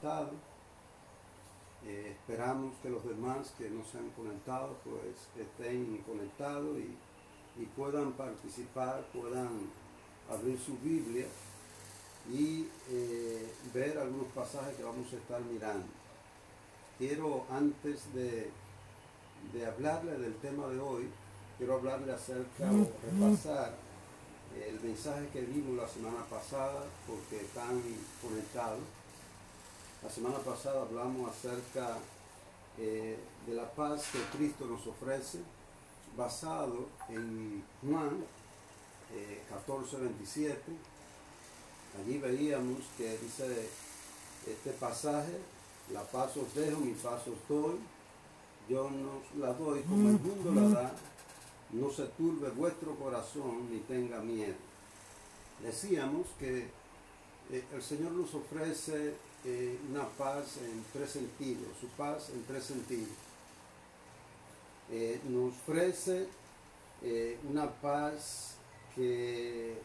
conectado. Esperamos que los demás que no se han conectado pues estén conectados y puedan participar, puedan abrir su Biblia y ver algunos pasajes que vamos a estar mirando. Quiero, antes de hablarle del tema de hoy, quiero hablarle acerca o repasar el mensaje que vimos la semana pasada, porque están conectados. La semana pasada hablamos acerca de la paz que Cristo nos ofrece, basado en Juan 14:27. Allí veíamos que dice este pasaje: la paz os dejo, mi paz os doy, yo no la doy como el mundo la da, no se turbe vuestro corazón ni tenga miedo. Decíamos que el Señor nos ofrece una paz en tres sentidos, su paz en tres sentidos. Nos ofrece una paz que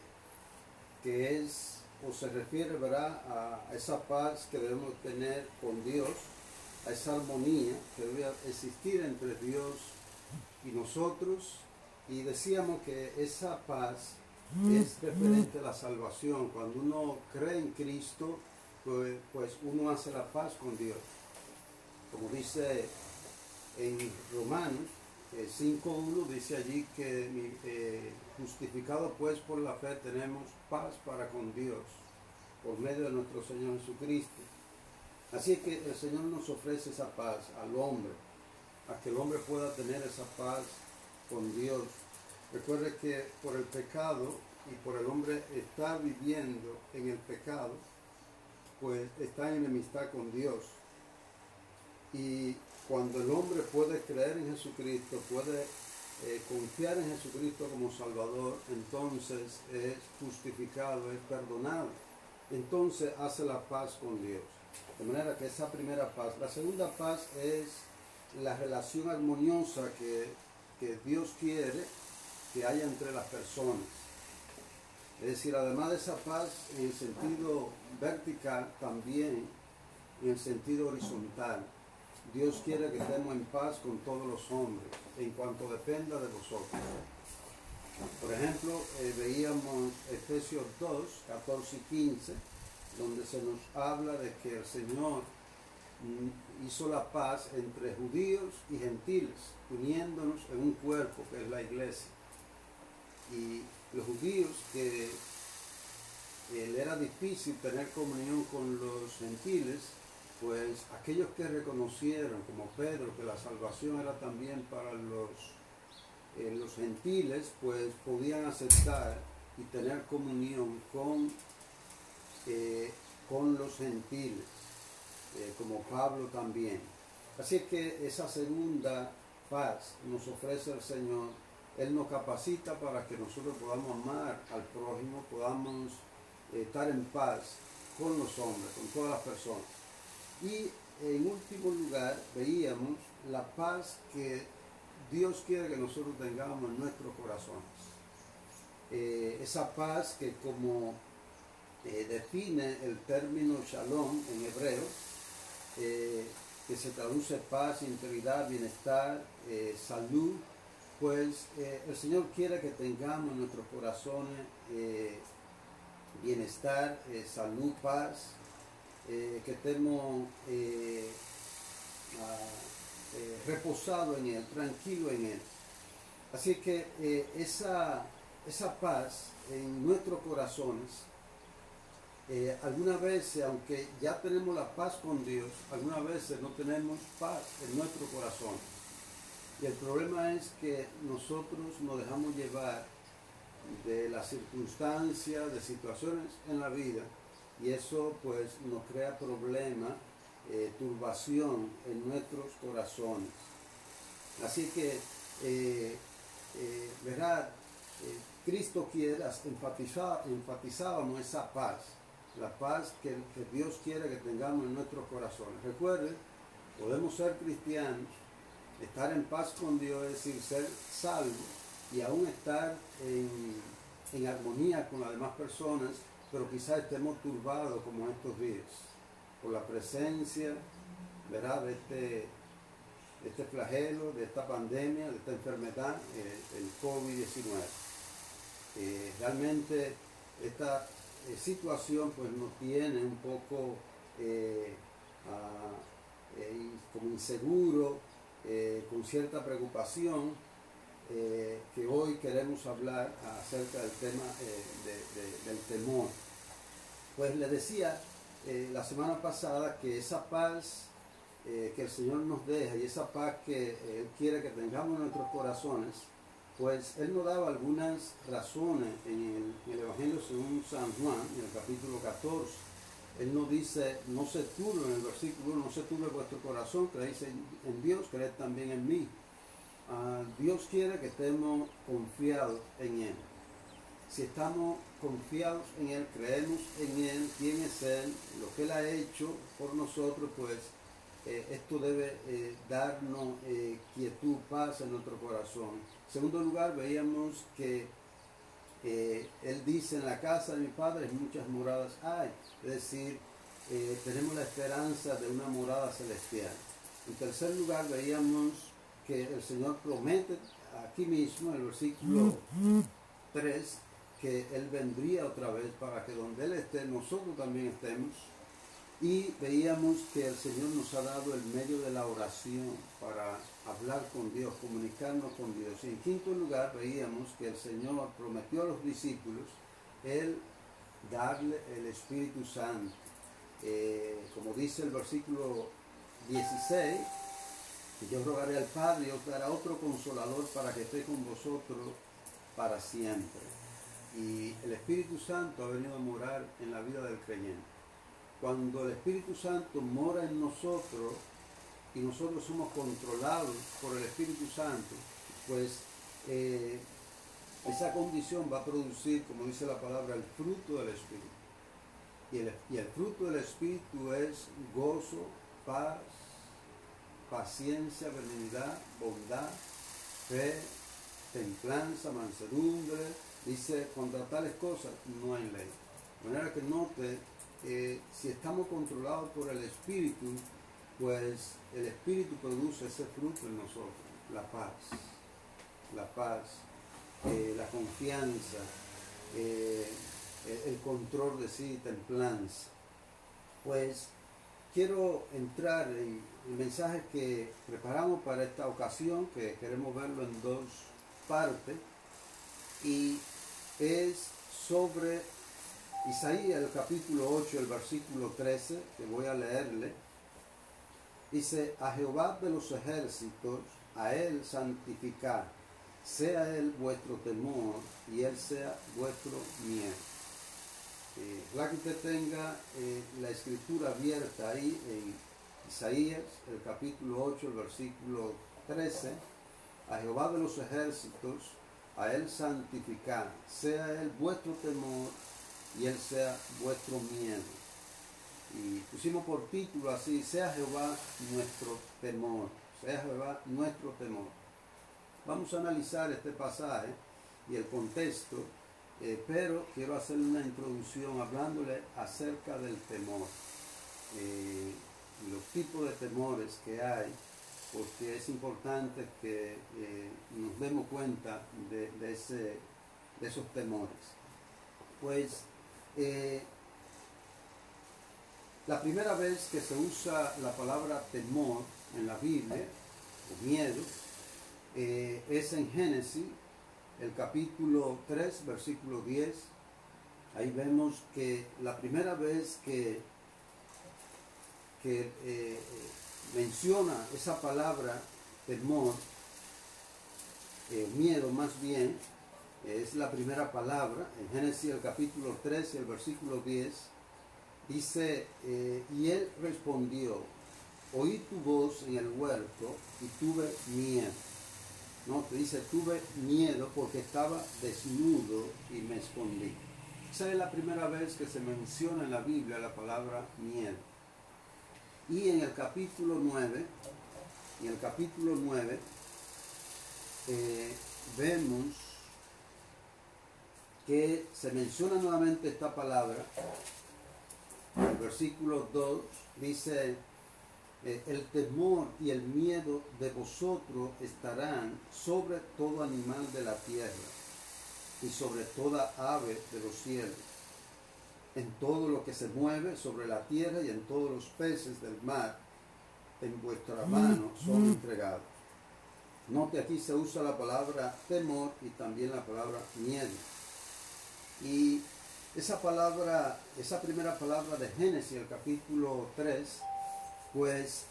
es, o se refiere, ¿verdad?, a esa paz que debemos tener con Dios, a esa armonía que debe existir entre Dios y nosotros. Y decíamos que esa paz es referente a la salvación. Cuando uno cree en Cristo, pues uno hace la paz con Dios. Como dice en Romanos 5:1, dice allí que justificado pues por la fe tenemos paz para con Dios por medio de nuestro Señor Jesucristo. Así que el Señor nos ofrece esa paz al hombre, a que el hombre pueda tener esa paz con Dios. Recuerde que por el pecado y por el hombre estar viviendo en el pecado, pues está en enemistad con Dios. Y cuando el hombre puede creer en Jesucristo, puede confiar en Jesucristo como Salvador, entonces es justificado, es perdonado. Entonces hace la paz con Dios. De manera que esa primera paz. La segunda paz es la relación armoniosa que Dios quiere que haya entre las personas. Es decir, además de esa paz en el sentido vertical, también en el sentido horizontal. Dios quiere que estemos en paz con todos los hombres, en cuanto dependa de vosotros. Por ejemplo, veíamos Efesios 2, 14 y 15, donde se nos habla de que el Señor hizo la paz entre judíos y gentiles, uniéndonos en un cuerpo que es la iglesia. Y los judíos, que le era difícil tener comunión con los gentiles, pues aquellos que reconocieron, como Pedro, que la salvación era también para los gentiles, pues podían aceptar y tener comunión con los gentiles, como Pablo también. Así que esa segunda paz nos ofrece el Señor. Él nos capacita para que nosotros podamos amar al prójimo, podamos estar en paz con los hombres, con todas las personas. Y en último lugar veíamos la paz que Dios quiere que nosotros tengamos en nuestros corazones. Esa paz que, como define el término shalom en hebreo, que se traduce paz, integridad, bienestar, salud, pues el Señor quiere que tengamos en nuestros corazones bienestar, salud, paz, que estemos reposados en Él, tranquilos en Él. Así que esa paz en nuestros corazones, algunas veces, aunque ya tenemos la paz con Dios, algunas veces no tenemos paz en nuestro corazón. Y el problema es que nosotros nos dejamos llevar de las circunstancias, de situaciones en la vida, y eso pues nos crea problemas, turbación en nuestros corazones. Así que, ¿verdad? Cristo quiere, enfatizábamos esa paz, la paz que Dios quiere que tengamos en nuestros corazones. Recuerden, podemos ser cristianos, estar en paz con Dios, es decir, ser salvos y aún estar en armonía con las demás personas, pero quizás estemos turbados como estos días. por la presencia, ¿verdad?, de este flagelo, de esta pandemia, de esta enfermedad, el COVID-19. Realmente esta situación pues nos tiene un poco como inseguro, con cierta preocupación, que hoy queremos hablar acerca del tema del temor. Pues le decía la semana pasada que esa paz que el Señor nos deja y esa paz que Él quiere que tengamos en nuestros corazones, pues Él nos daba algunas razones en el Evangelio según San Juan, en el capítulo 14. Él nos dice, no se turbe, en el versículo 1, no se turbe vuestro corazón, creéis en Dios, creed también en mí. Dios quiere que estemos confiados en Él. Si estamos confiados en Él, creemos en Él, quién es Él, lo que Él ha hecho por nosotros, pues esto debe darnos quietud, paz en nuestro corazón. En segundo lugar, veíamos que Él dice, en la casa de mi Padre muchas moradas hay. Es decir, tenemos la esperanza de una morada celestial. En tercer lugar, veíamos que el Señor promete aquí mismo, en el versículo 3, que Él vendría otra vez para que donde Él esté, nosotros también estemos. Y veíamos que el Señor nos ha dado el medio de la oración para hablar con Dios, comunicarnos con Dios. Y en quinto lugar veíamos que el Señor prometió a los discípulos Él darle el Espíritu Santo. Como dice el versículo 16, que yo rogaré al Padre y os dará otro consolador para que esté con vosotros para siempre. Y el Espíritu Santo ha venido a morar en la vida del creyente. Cuando el Espíritu Santo mora en nosotros y nosotros somos controlados por el Espíritu Santo, pues esa condición va a producir, como dice la palabra, el fruto del Espíritu. Y el fruto del Espíritu es gozo, paz, paciencia, benignidad, bondad, fe, templanza, mansedumbre. Dice, contra tales cosas no hay ley. De manera que note, si estamos controlados por el Espíritu, pues el Espíritu produce ese fruto en nosotros, la paz, la confianza, el control de sí, templanza. Pues quiero entrar en el mensaje que preparamos para esta ocasión, que queremos verlo en dos partes, y es sobre Isaías, el capítulo 8, el versículo 13, que voy a leerle. Dice, a Jehová de los ejércitos, a Él santificad, sea Él vuestro temor y Él sea vuestro miedo. Ojalá que usted tenga la escritura abierta ahí en Isaías, el capítulo 8, el versículo 13, a Jehová de los ejércitos, a Él santificad, sea Él vuestro temor y Él sea vuestro miedo. Y pusimos por título así, sea Jehová nuestro temor, sea Jehová nuestro temor. Vamos a analizar este pasaje y el contexto, pero quiero hacer una introducción hablándole acerca del temor, los tipos de temores que hay, porque es importante que nos demos cuenta de esos temores. Pues la primera vez que se usa la palabra temor en la Biblia, o miedo, es en Génesis, el capítulo 3, versículo 10. Ahí vemos que la primera vez que menciona esa palabra temor, miedo más bien, es la primera palabra, en Génesis el capítulo 3 y el versículo 10, dice, y él respondió, oí tu voz en el huerto y tuve miedo. No, te dice, tuve miedo porque estaba desnudo y me escondí. Esa es la primera vez que se menciona en la Biblia la palabra miedo. Y en el capítulo 9, vemos que se menciona nuevamente esta palabra, versículo 2 dice, el temor y el miedo de vosotros estarán sobre todo animal de la tierra y sobre toda ave de los cielos, en todo lo que se mueve sobre la tierra y en todos los peces del mar, en vuestra mano son entregados. Note, aquí se usa la palabra temor y también la palabra miedo. Y esa palabra, esa primera palabra de Génesis, el capítulo 3, pues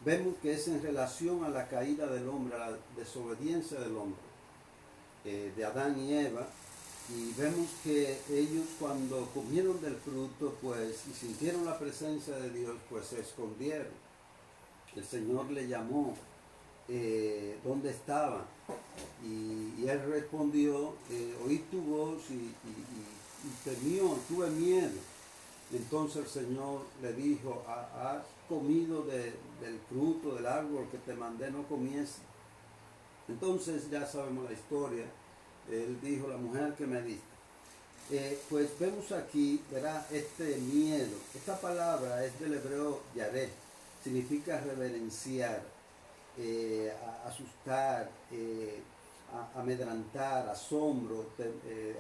vemos que es en relación a la caída del hombre, a la desobediencia del hombre, de Adán y Eva. Y vemos que ellos, cuando comieron del fruto, pues, y sintieron la presencia de Dios, pues se escondieron. El Señor le llamó dónde estaba, y él respondió, oí tu voz y temió, tuve miedo. Entonces el Señor le dijo, has comido del fruto del árbol que te mandé no comiese. Entonces ya sabemos la historia. Él dijo, la mujer que me diste. Pues vemos aquí, verá, este miedo. Esta palabra es del hebreo yareh, significa reverenciar, asustar, amedrantar, asombro,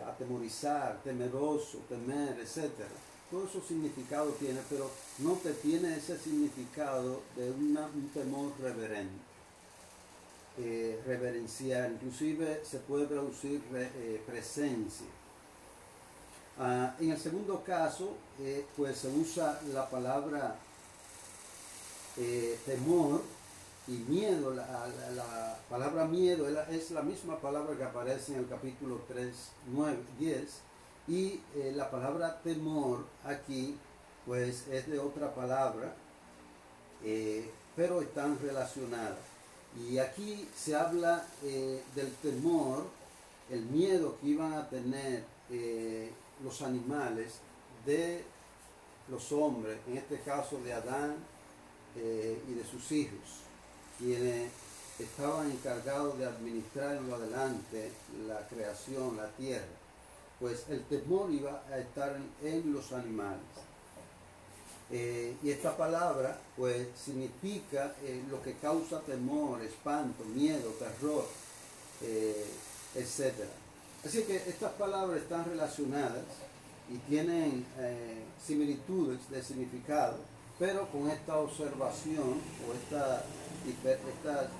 atemorizar, temeroso, temer, etc. Todo esos significados tiene, pero no te tiene ese significado de un temor reverente. Reverenciar, inclusive se puede traducir presencia. En el segundo caso, pues se usa la palabra temor y miedo. La palabra miedo es la misma palabra que aparece en el capítulo 3, 9, 10, y la palabra temor aquí pues es de otra palabra, pero están relacionadas. Y aquí se habla del temor, el miedo que iban a tener los animales de los hombres, en este caso de Adán y de sus hijos, quienes estaban encargados de administrar en lo adelante la creación, la tierra. Pues el temor iba a estar en los animales. Y esta palabra pues significa lo que causa temor, espanto, miedo, terror, etc. Así que estas palabras están relacionadas y tienen similitudes de significado, pero con esta observación o esta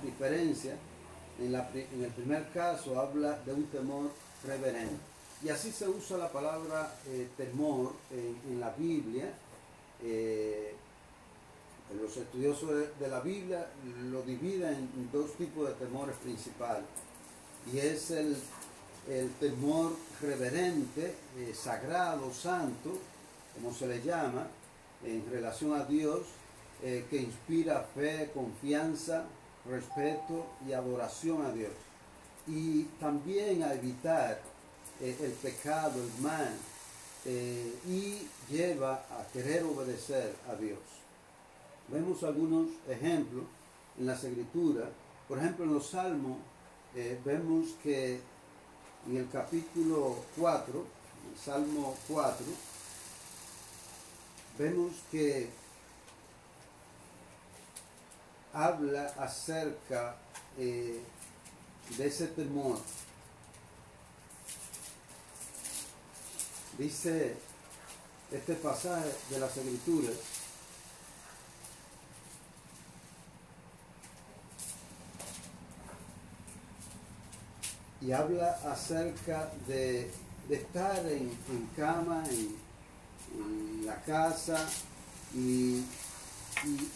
diferencia. En el primer caso habla de un temor reverente. Y así se usa la palabra temor en la Biblia. Los estudiosos de la Biblia lo dividen en dos tipos de temores principales, y es el temor reverente, sagrado, santo, como se le llama, en relación a Dios, que inspira fe, confianza, respeto y adoración a Dios, y también a evitar el pecado, el mal, y lleva a querer obedecer a Dios. Vemos algunos ejemplos en las Escrituras. Por ejemplo, en los Salmos vemos que en el capítulo 4, el Salmo 4, vemos que habla acerca de ese temor. Dice este pasaje de las Escrituras: y habla acerca de estar en cama, en la casa, y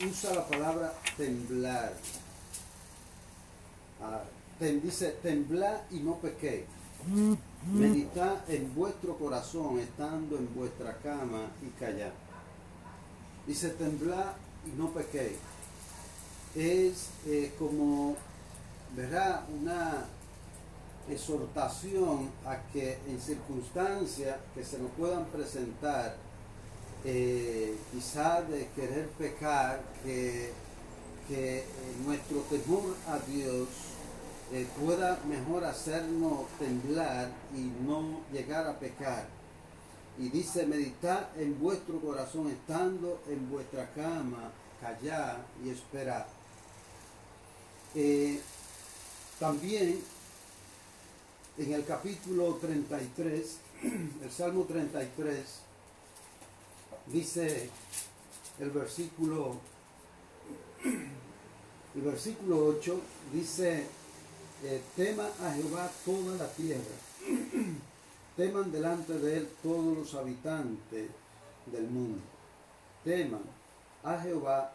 usa la palabra temblar. Dice, temblad y no pequéis. Meditad en vuestro corazón estando en vuestra cama y callad. Dice, temblad y no pequéis. Es como, verá, una exhortación a que en circunstancias que se nos puedan presentar, quizá de querer pecar, que nuestro temor a Dios pueda mejor hacernos temblar y no llegar a pecar. Y dice, meditad en vuestro corazón, estando en vuestra cama, callad y esperad. También en el capítulo 33, el Salmo 33, dice el versículo 8, dice, tema a Jehová toda la tierra, teman delante de él todos los habitantes del mundo. Teman a Jehová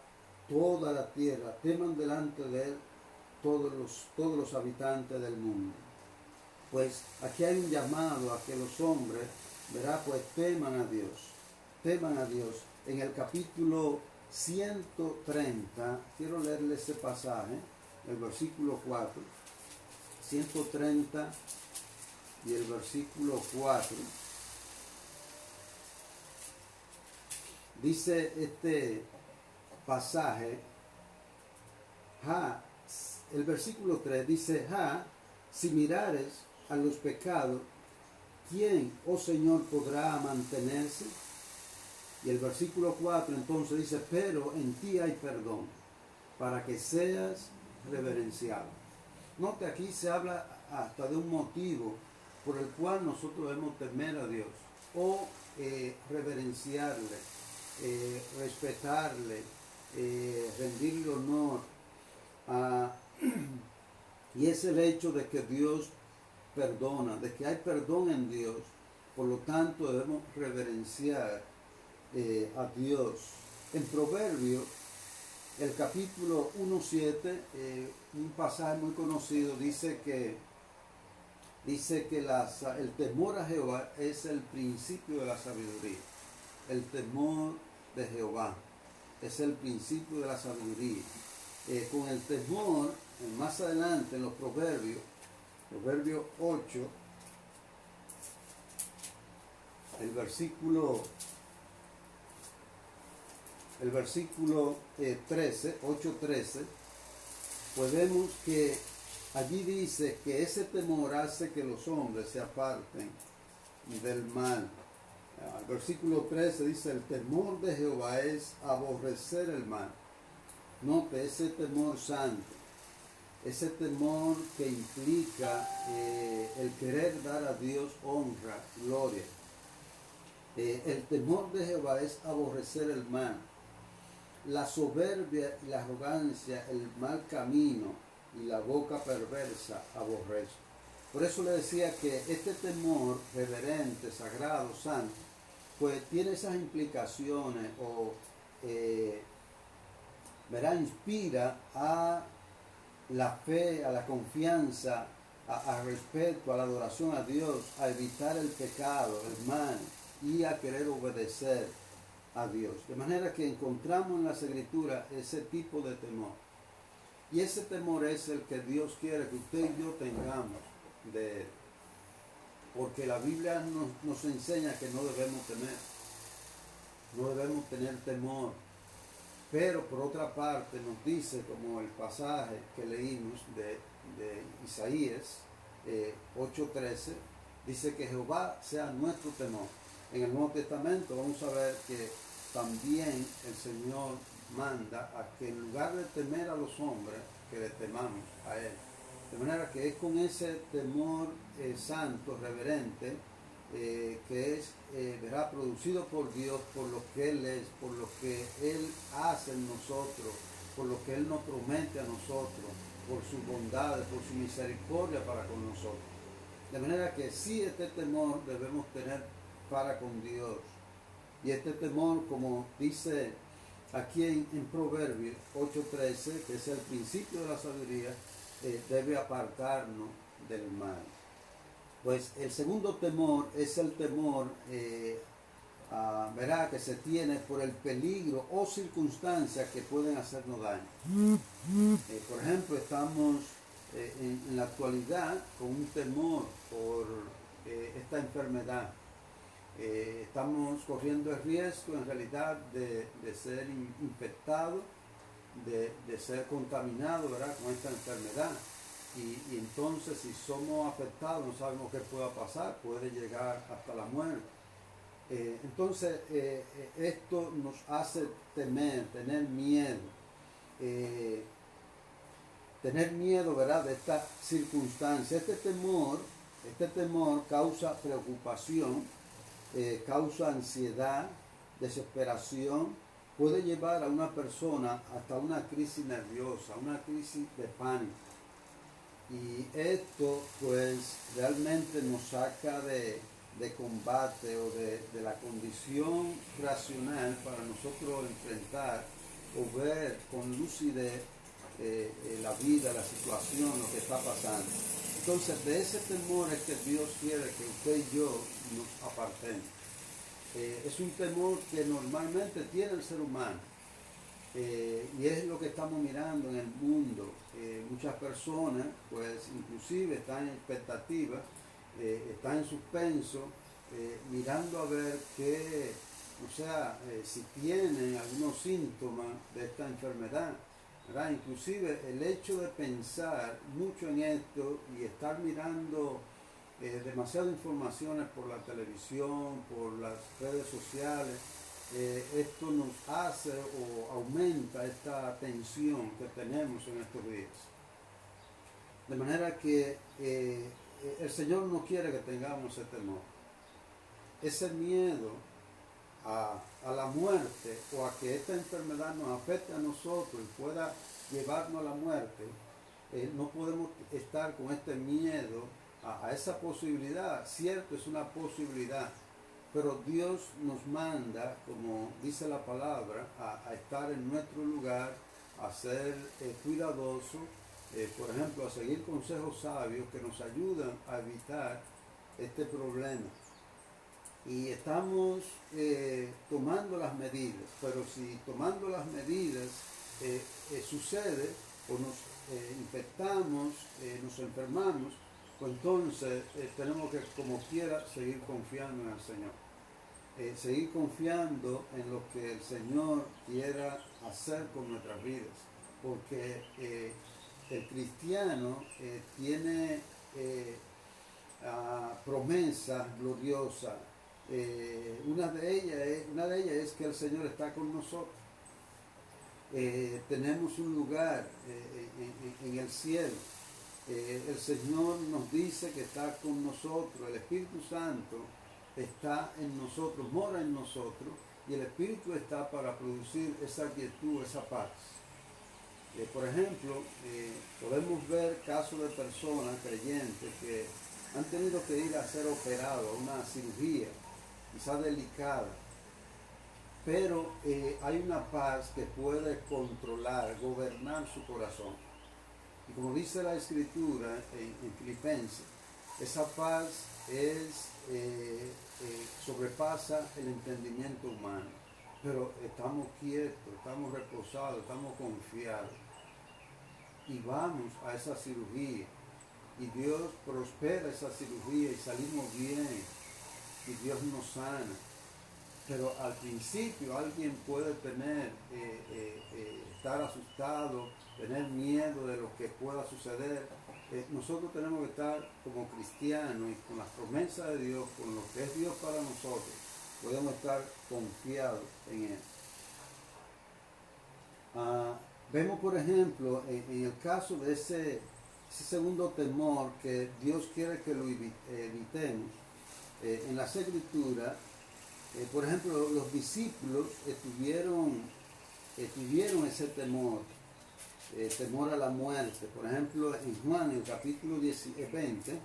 toda la tierra, teman delante de él todos los habitantes del mundo. Pues aquí hay un llamado a que los hombres, ¿verdad? Pues teman a Dios, teman a Dios. En el capítulo 130, quiero leerle ese pasaje, el versículo 4, 130 y el versículo 4, dice este pasaje, el versículo 3 dice, si mirares a los pecados, ¿quién, oh Señor, podrá mantenerse? Y el versículo 4 entonces dice, pero en ti hay perdón, para que seas reverenciado. Note, aquí se habla hasta de un motivo por el cual nosotros debemos temer a Dios, o reverenciarle, respetarle, rendirle honor. Y es el hecho de que Dios perdona, de que hay perdón en Dios. Por lo tanto debemos reverenciar a Dios. En Proverbios, el capítulo 1:7, un pasaje muy conocido, dice que el temor a Jehová es el principio de la sabiduría. El temor de Jehová es el principio de la sabiduría. Con el temor, más adelante en los Proverbios 8, el versículo 13, 8:13, pues vemos que allí dice que ese temor hace que los hombres se aparten del mal. El versículo 13 dice, el temor de Jehová es aborrecer el mal. Note, ese temor santo, ese temor que implica el querer dar a Dios honra, gloria. El temor de Jehová es aborrecer el mal. La soberbia y la arrogancia, el mal camino y la boca perversa aborrece. Por eso le decía que este temor reverente, sagrado, santo, pues tiene esas implicaciones o inspira a la fe, a la confianza, al respeto, a la adoración a Dios, a evitar el pecado, el mal y a querer obedecer a Dios. De manera que encontramos en las Escrituras ese tipo de temor. Y ese temor es el que Dios quiere que usted y yo tengamos de Él. Porque la Biblia nos enseña que no debemos temer. No debemos tener temor. Pero por otra parte nos dice, como el pasaje que leímos de Isaías 8:13, dice que Jehová sea nuestro temor. En el Nuevo Testamento vamos a ver que también el Señor manda a que en lugar de temer a los hombres, que le temamos a Él. De manera que es con ese temor santo, reverente, que es producido por Dios, por lo que Él es, por lo que Él hace en nosotros, por lo que Él nos promete a nosotros, por sus bondades, por su misericordia para con nosotros. De manera que sí, este temor debemos tener para con Dios. Y este temor, como dice aquí en Proverbios 8:13, que es el principio de la sabiduría, debe apartarnos del mal. Pues el segundo temor es el temor que se tiene por el peligro o circunstancias que pueden hacernos daño. Por ejemplo, estamos en la actualidad con un temor por esta enfermedad. Estamos corriendo el riesgo en realidad de ser infectados, de ser contaminados, ¿verdad?, con esta enfermedad. Y entonces, si somos afectados, no sabemos qué pueda pasar, puede llegar hasta la muerte. Esto nos hace temer, eh, tener miedo, ¿verdad?, de esta circunstancia. Este temor causa preocupación, causa ansiedad, desesperación, puede llevar a una persona hasta una crisis nerviosa, una crisis de pánico. Y esto pues realmente nos saca de combate o de la condición racional para nosotros enfrentar o ver con lucidez la vida, la situación, lo que está pasando. Entonces de ese temor es que Dios quiere que usted y yo nos apartemos. Es un temor que normalmente tiene el ser humano. Y es lo que estamos mirando en el mundo. Muchas personas, pues inclusive están en expectativa, están en suspenso, mirando a ver qué, si tienen algunos síntomas de esta enfermedad, ¿verdad? Inclusive el hecho de pensar mucho en esto y estar mirando demasiadas informaciones por la televisión, por las redes sociales, esto nos hace o aumenta esta tensión que tenemos en estos días. De manera que el Señor no quiere que tengamos ese temor. Ese miedo a la muerte o a que esta enfermedad nos afecte a nosotros y pueda llevarnos a la muerte, no podemos estar con este miedo a esa posibilidad. Cierto, es una posibilidad, pero Dios nos manda, como dice la palabra, a estar en nuestro lugar, a ser cuidadosos, por ejemplo, a seguir consejos sabios que nos ayudan a evitar este problema. Y estamos tomando las medidas, pero si tomando las medidas sucede o nos infectamos, nos enfermamos, pues entonces tenemos que, como quiera, seguir confiando en el Señor. Seguir confiando en lo que el Señor quiera hacer con nuestras vidas, porque el cristiano tiene promesas gloriosas. Una de ellas es que el Señor está con nosotros. Tenemos un lugar en el cielo. El Señor nos dice que está con nosotros. El Espíritu Santo está en nosotros, mora en nosotros, y el Espíritu está para producir esa quietud, esa paz. Por ejemplo, podemos ver casos de personas creyentes que han tenido que ir a ser operados, a una cirugía, quizás delicada, pero hay una paz que puede controlar, gobernar su corazón. Y como dice la Escritura en Filipenses, esa paz sobrepasa el entendimiento humano. Pero estamos quietos, estamos reposados, estamos confiados. Y vamos a esa cirugía. Y Dios prospera esa cirugía y salimos bien. Y Dios nos sana. Pero al principio alguien puede estar asustado, tener miedo de lo que pueda suceder. Nosotros tenemos que estar como cristianos y con las promesas de Dios, con lo que es Dios para nosotros, podemos estar confiados en Él. Vemos, por ejemplo, en el caso de ese segundo temor que Dios quiere que lo evitemos, en las Escrituras, por ejemplo, los discípulos tuvieron ese temor, temor a la muerte. Por ejemplo, en Juan, en el capítulo 20,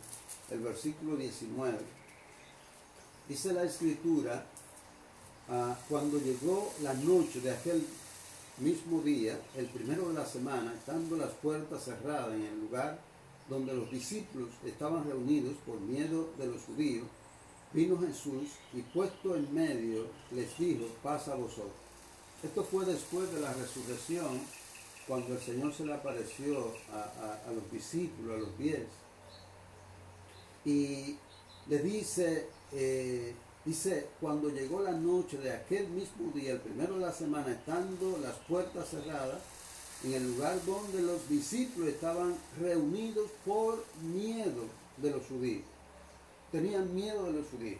el versículo 19, dice la Escritura, cuando llegó la noche de aquel mismo día, el primero de la semana, estando las puertas cerradas en el lugar donde los discípulos estaban reunidos por miedo de los judíos, vino Jesús y puesto en medio les dijo: paz a vosotros. Esto fue después de la resurrección, cuando el Señor se le apareció a los discípulos, a los 10. Y le dice, cuando llegó la noche de aquel mismo día, el primero de la semana, estando las puertas cerradas, en el lugar donde los discípulos estaban reunidos por miedo de los judíos. Tenían miedo de los judíos.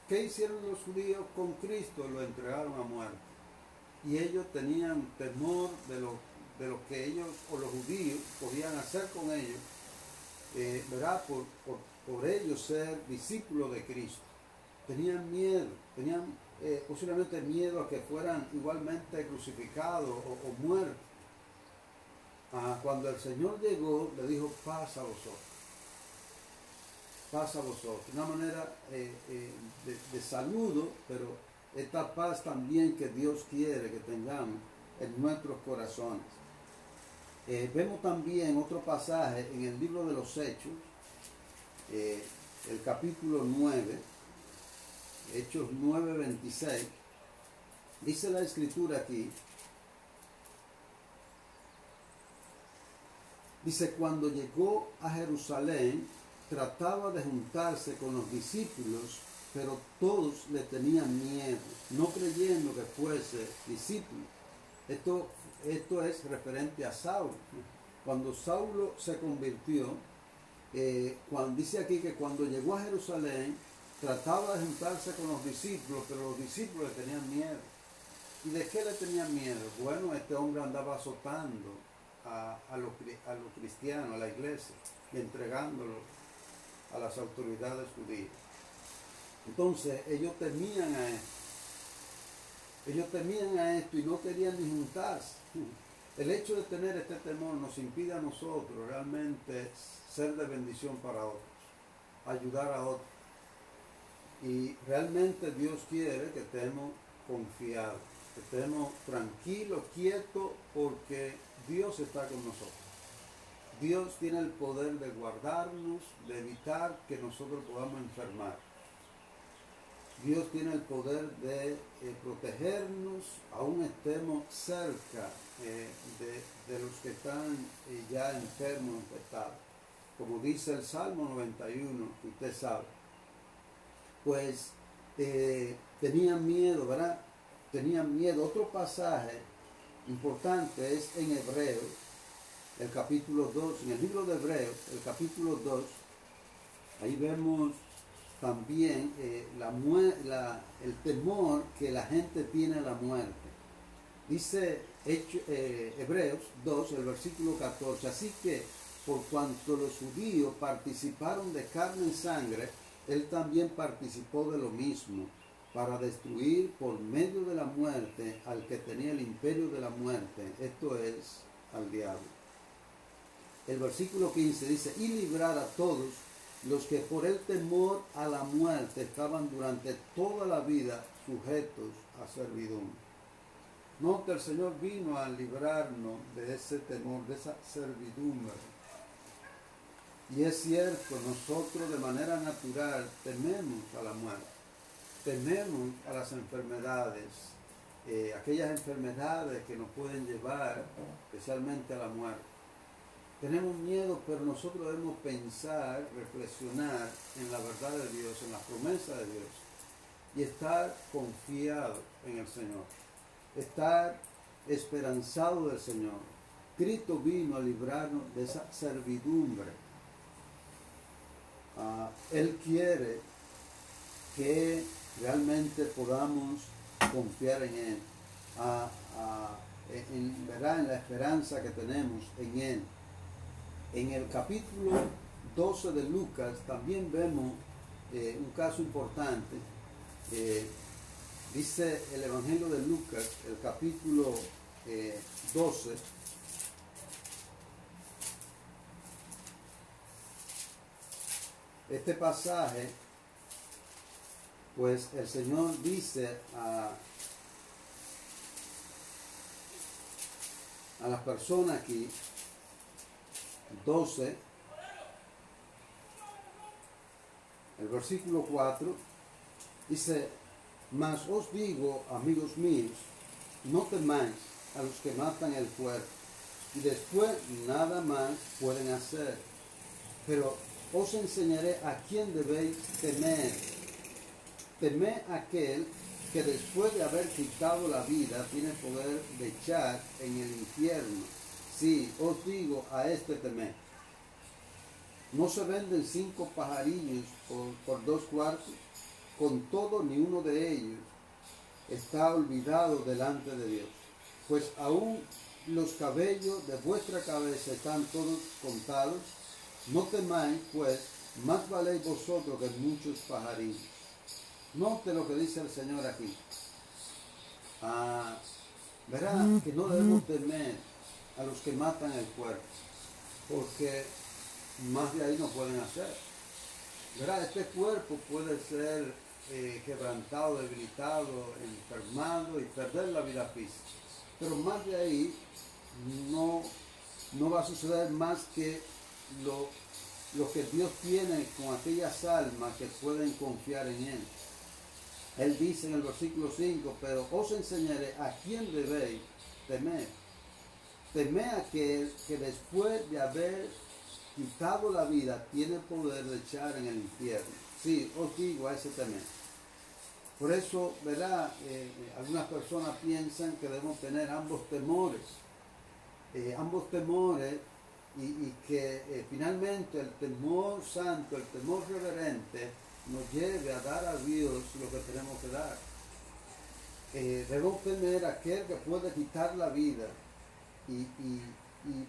¿qué hicieron los judíos con Cristo? Lo entregaron a muerte. Y ellos tenían temor de lo que ellos o los judíos podían hacer con ellos, ¿verdad? Por ellos ser discípulos de Cristo. Tenían miedo, tenían posiblemente miedo a que fueran igualmente crucificados o muertos. Cuando el Señor llegó, le dijo: paz a vosotros. Paz a vosotros. Una manera de saludo, pero esta paz también que Dios quiere que tengamos en nuestros corazones. Vemos también otro pasaje en el libro de los Hechos, el capítulo 9, Hechos 9:26. Dice la Escritura aquí, dice: cuando llegó a Jerusalén, trataba de juntarse con los discípulos, pero todos le tenían miedo, no creyendo que fuese discípulo. Esto es referente a Saulo. Cuando Saulo se convirtió, dice aquí que cuando llegó a Jerusalén, trataba de juntarse con los discípulos, pero los discípulos le tenían miedo. ¿Y de qué le tenían miedo? Bueno, este hombre andaba azotando a los cristianos, a la iglesia, y entregándolos a las autoridades judías. Entonces ellos temían a esto. Ellos temían a esto y no querían ni juntarse. El hecho de tener este temor nos impide a nosotros realmente ser de bendición para otros, ayudar a otros. Y realmente Dios quiere que estemos confiados, que estemos tranquilos, quietos, porque Dios está con nosotros. Dios tiene el poder de guardarnos, de evitar que nosotros podamos enfermar. Dios tiene el poder de protegernos, aún estemos cerca de los que están ya enfermos, infectados. Como dice el Salmo 91, que usted sabe. Pues tenían miedo, ¿verdad? Tenían miedo. Otro pasaje importante es en Hebreos, el capítulo 2. En el libro de Hebreos, el capítulo 2, ahí vemos también el temor que la gente tiene a la muerte. Dice Hebreos 2, el versículo 14, así que por cuanto los judíos participaron de carne y sangre, él también participó de lo mismo, para destruir por medio de la muerte al que tenía el imperio de la muerte, esto es, al diablo. El versículo 15 dice: y librar a todos los que por el temor a la muerte estaban durante toda la vida sujetos a servidumbre. No, que el Señor vino a librarnos de ese temor, de esa servidumbre. Y es cierto, nosotros de manera natural tememos a la muerte, tememos a las enfermedades, aquellas enfermedades que nos pueden llevar especialmente a la muerte. Tenemos miedo, pero nosotros debemos pensar, reflexionar en la verdad de Dios, en la promesa de Dios, y estar confiados en el Señor, estar esperanzado del Señor. Cristo vino a librarnos de esa servidumbre. Él quiere que realmente podamos confiar en Él, ¿verdad? En la esperanza que tenemos en Él. En el capítulo 12 de Lucas también vemos un caso importante. Dice el Evangelio de Lucas, el capítulo 12, este pasaje, pues el Señor dice a las personas aquí, 12, el versículo 4, dice: mas os digo, amigos míos, no temáis a los que matan el cuerpo, y después nada más pueden hacer, pero os enseñaré a quién debéis temer. Temed a aquel que después de haber quitado la vida tiene poder de echar en el infierno. Sí, os digo, a este temed. ¿No se venden 5 pajarillos por 2 cuartos? con todo ni uno de ellos está olvidado delante de Dios. Pues aún los cabellos de vuestra cabeza están todos contados. No temáis, pues, más valéis vosotros que muchos pajarillos. Note lo que dice el Señor aquí. Verá que no debemos temer a los que matan el cuerpo, porque más de ahí no pueden hacer. Verá, este cuerpo puede ser quebrantado, debilitado, enfermado y perder la vida física. Pero más de ahí no va a suceder más que lo que Dios tiene con aquellas almas que pueden confiar en Él. Él dice en el versículo 5, pero os enseñaré a quién debéis temer. Temed a aquel que después de haber quitado la vida tiene poder de echar en el infierno. Sí, os digo a ese temer. Por eso, ¿verdad? Algunas personas piensan que debemos tener ambos temores. Y que finalmente el temor santo, el temor reverente, nos lleve a dar a Dios lo que tenemos que dar. Debemos temer a aquel que puede quitar la vida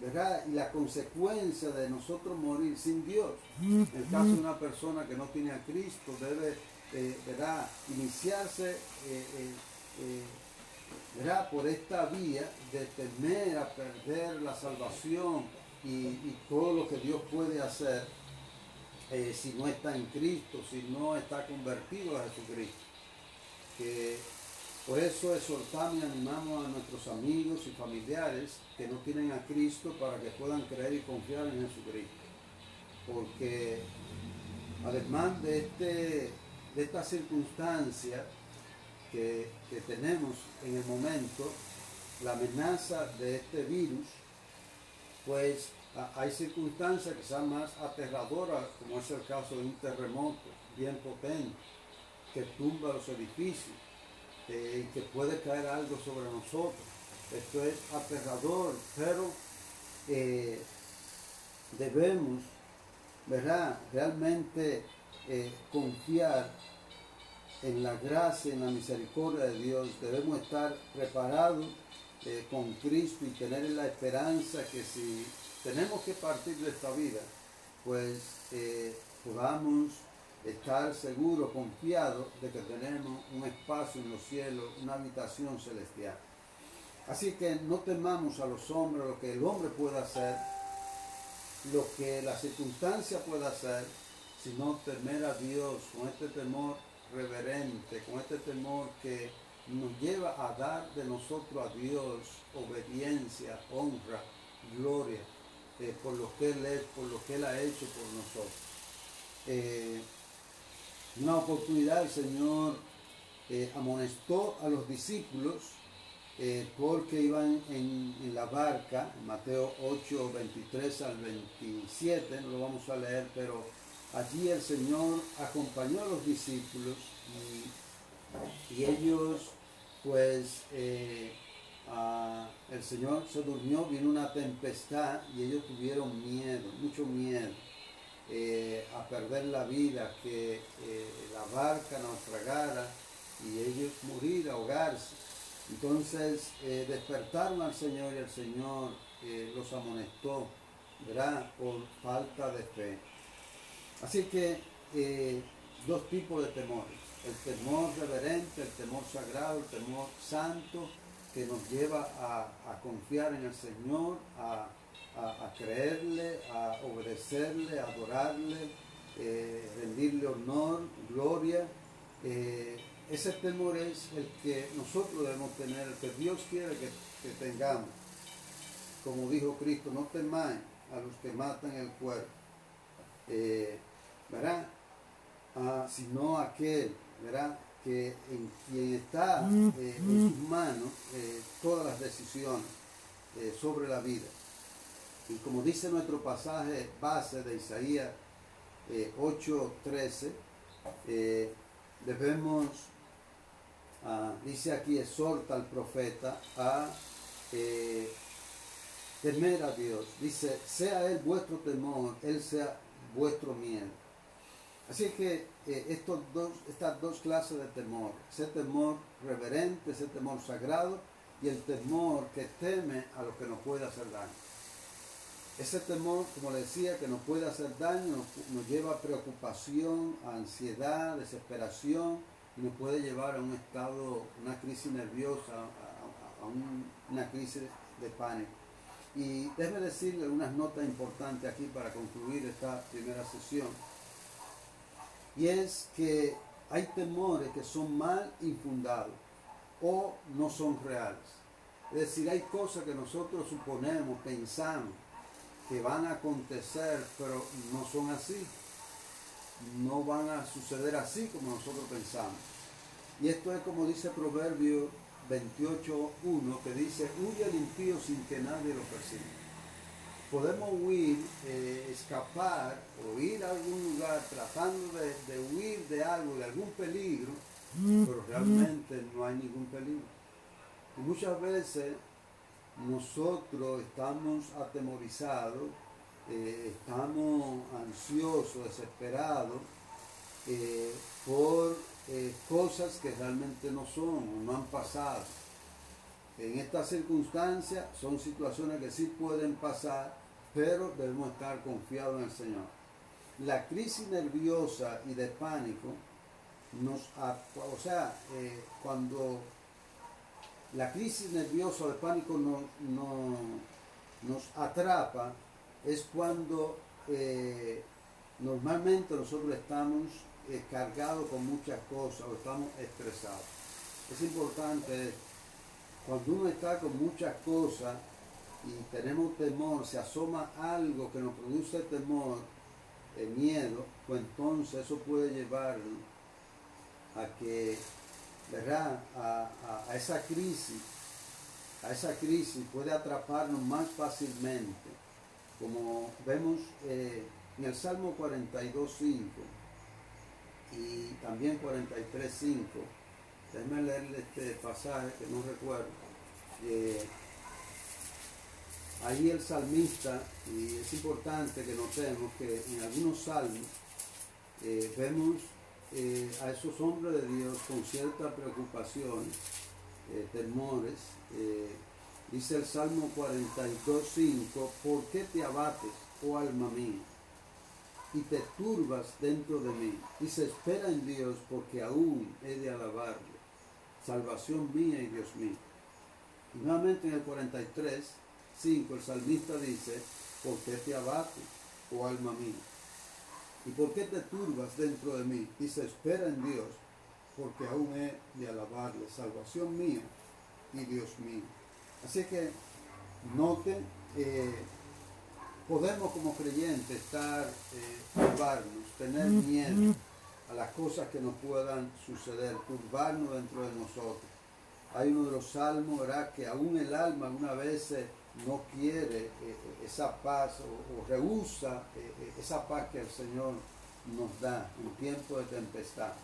¿verdad? Y la consecuencia de nosotros morir sin Dios. En el caso de una persona que no tiene a Cristo, debe ¿verdad? Iniciarse ¿verdad? Por esta vía de temer a perder la salvación y todo lo que Dios puede hacer si no está en Cristo, si no está convertido a Jesucristo. Por eso exhortamos y animamos a nuestros amigos y familiares que no tienen a Cristo para que puedan creer y confiar en Jesucristo. Porque además de esta circunstancia que tenemos en el momento, la amenaza de este virus, pues hay circunstancias que son más aterradoras, como es el caso de un terremoto bien potente que tumba los edificios. Que puede caer algo sobre nosotros. Esto es aterrador, pero debemos, ¿verdad? Realmente confiar en la gracia, en la misericordia de Dios. Debemos estar preparados con Cristo y tener la esperanza que si tenemos que partir de esta vida, pues podamos estar seguros, confiados de que tenemos un espacio en los cielos, una habitación celestial. Así que no temamos a los hombres, lo que el hombre pueda hacer, lo que la circunstancia pueda hacer, sino temer a Dios con este temor reverente, con este temor que nos lleva a dar de nosotros a Dios obediencia, honra, gloria, por lo que Él es, por lo que Él ha hecho por nosotros. Una oportunidad el Señor amonestó a los discípulos porque iban en la barca, en Mateo 8, 23 al 27, no lo vamos a leer, pero allí el Señor acompañó a los discípulos y ellos, pues, el Señor se durmió, vino una tempestad y ellos tuvieron miedo, mucho miedo. A perder la vida, que la barca naufragara y ellos morir, ahogarse. Entonces despertaron al Señor y el Señor los amonestó, ¿verdad? Por falta de fe. Así que dos tipos de temores: el temor reverente, el temor sagrado, el temor santo, que nos lleva a confiar en el Señor, a creerle, a obedecerle, a adorarle, rendirle honor, gloria. Ese temor es el que nosotros debemos tener, el que Dios quiere que tengamos. Como dijo Cristo, no temáis a los que matan el cuerpo, ¿verdad? Sino aquel, ¿verdad? Que en quien está en sus manos todas las decisiones sobre la vida. Y como dice nuestro pasaje base de Isaías 8:13, debemos, dice aquí, exhorta al profeta a temer a Dios. Dice, sea Él vuestro temor, Él sea vuestro miedo. Así que estas dos clases de temor, ese temor reverente, ese temor sagrado y el temor que teme a lo que nos puede hacer daño. Ese temor, como le decía, que nos puede hacer daño, nos lleva a preocupación, a ansiedad, desesperación, y nos puede llevar a un estado, una crisis nerviosa, una crisis de pánico. Y déjeme decirle unas notas importantes aquí para concluir esta primera sesión. Y es que hay temores que son mal infundados o no son reales. Es decir, hay cosas que nosotros suponemos, pensamos que van a acontecer, pero no son así. No van a suceder así como nosotros pensamos. Y esto es como dice Proverbio 28:1, que dice: huye el impío sin que nadie lo persiga. Podemos huir, escapar o ir a algún lugar tratando de huir de algo, de algún peligro, pero realmente no hay ningún peligro. Y muchas veces nosotros estamos atemorizados, estamos ansiosos, desesperados por cosas que realmente no son o no han pasado. En estas circunstancias son situaciones que sí pueden pasar, pero debemos estar confiados en el Señor. La crisis nerviosa y de pánico cuando la crisis nerviosa o de pánico nos atrapa, es cuando normalmente nosotros estamos cargados con muchas cosas o estamos estresados. Es importante, cuando uno está con muchas cosas y tenemos temor, se asoma algo que nos produce temor, miedo, pues entonces eso puede llevarnos a que, ¿verdad?, a esa crisis puede atraparnos más fácilmente. Como vemos en el Salmo 42:5 y también 43:5, déjenme leerle este pasaje que no recuerdo. Ahí el salmista, y es importante que notemos que en algunos salmos vemos a esos hombres de Dios con ciertas preocupaciones, temores. Dice el Salmo 42:5: ¿por qué te abates, oh alma mía, y te turbas dentro de mí? Dice: espera en Dios, porque aún he de alabarle, salvación mía y Dios mío. Y nuevamente en el 43:5 el salmista dice: ¿por qué te abates, oh alma mía? ¿Y por qué te turbas dentro de mí? Dice: espera en Dios, porque aún he de alabarle, salvación mía y Dios mío. Así que noten, podemos como creyentes turbarnos, tener miedo a las cosas que nos puedan suceder, turbarnos dentro de nosotros. Hay uno de los salmos, ¿verdad?, que aún el alma algunas veces no quiere esa paz o rehúsa esa paz que el Señor nos da en tiempo de tempestad.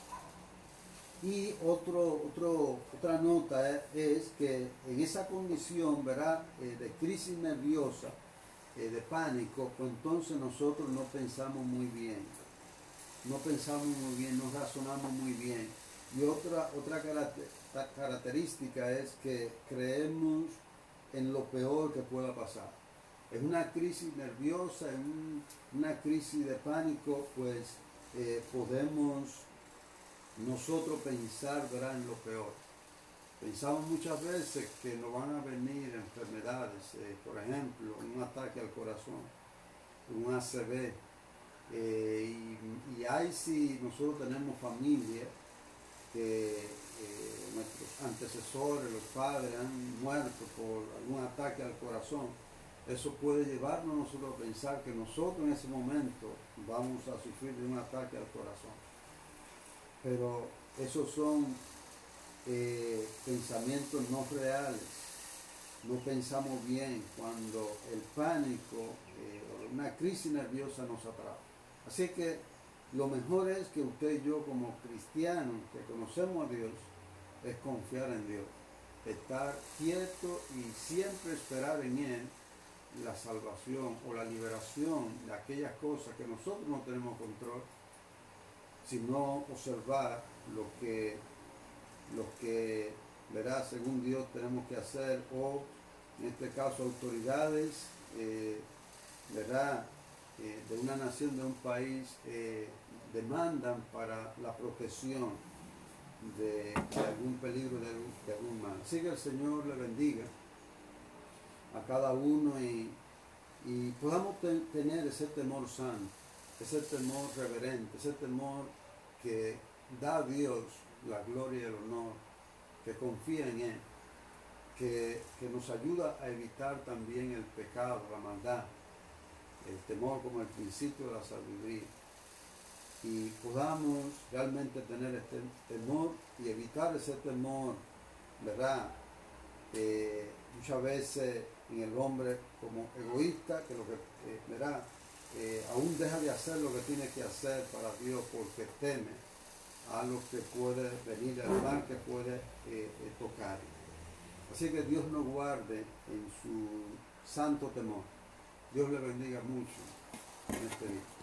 Y otra nota es que en esa condición, ¿verdad?, de crisis nerviosa, de pánico, pues entonces nosotros no pensamos muy bien, no razonamos muy bien. Y otra característica es que creemos en lo peor que pueda pasar. En una crisis nerviosa, en una crisis de pánico, pues podemos nosotros pensar, ¿verdad?, en lo peor. Pensamos muchas veces que nos van a venir enfermedades, por ejemplo, un ataque al corazón, un ACV, y ahí si nosotros tenemos familia, que nuestros antecesores, los padres, han muerto por algún ataque al corazón, eso puede llevarnos a nosotros a pensar que nosotros en ese momento vamos a sufrir de un ataque al corazón. Pero esos son pensamientos no reales. No pensamos bien cuando el pánico o una crisis nerviosa nos atrapa. Así que lo mejor es que usted y yo, como cristianos que conocemos a Dios, es confiar en Dios, estar quieto y siempre esperar en Él la salvación o la liberación de aquellas cosas que nosotros no tenemos control, sino observar lo que verá según Dios tenemos que hacer, o en este caso autoridades ¿verdad? De una nación, de un país, demandan para la protección de algún peligro, de algún mal. Así que el Señor le bendiga a cada uno y podamos tener ese temor santo, ese temor reverente, ese temor que da a Dios la gloria y el honor, que confía en Él, que nos ayuda a evitar también el pecado, la maldad, el temor como el principio de la sabiduría, y podamos realmente tener este temor y evitar ese temor, ¿verdad? Muchas veces en el hombre como egoísta, que lo que, ¿verdad? Aún deja de hacer lo que tiene que hacer para Dios porque teme a lo que puede venir, al mal que puede tocar. Así que Dios nos guarde en su santo temor. Dios le bendiga mucho en este día.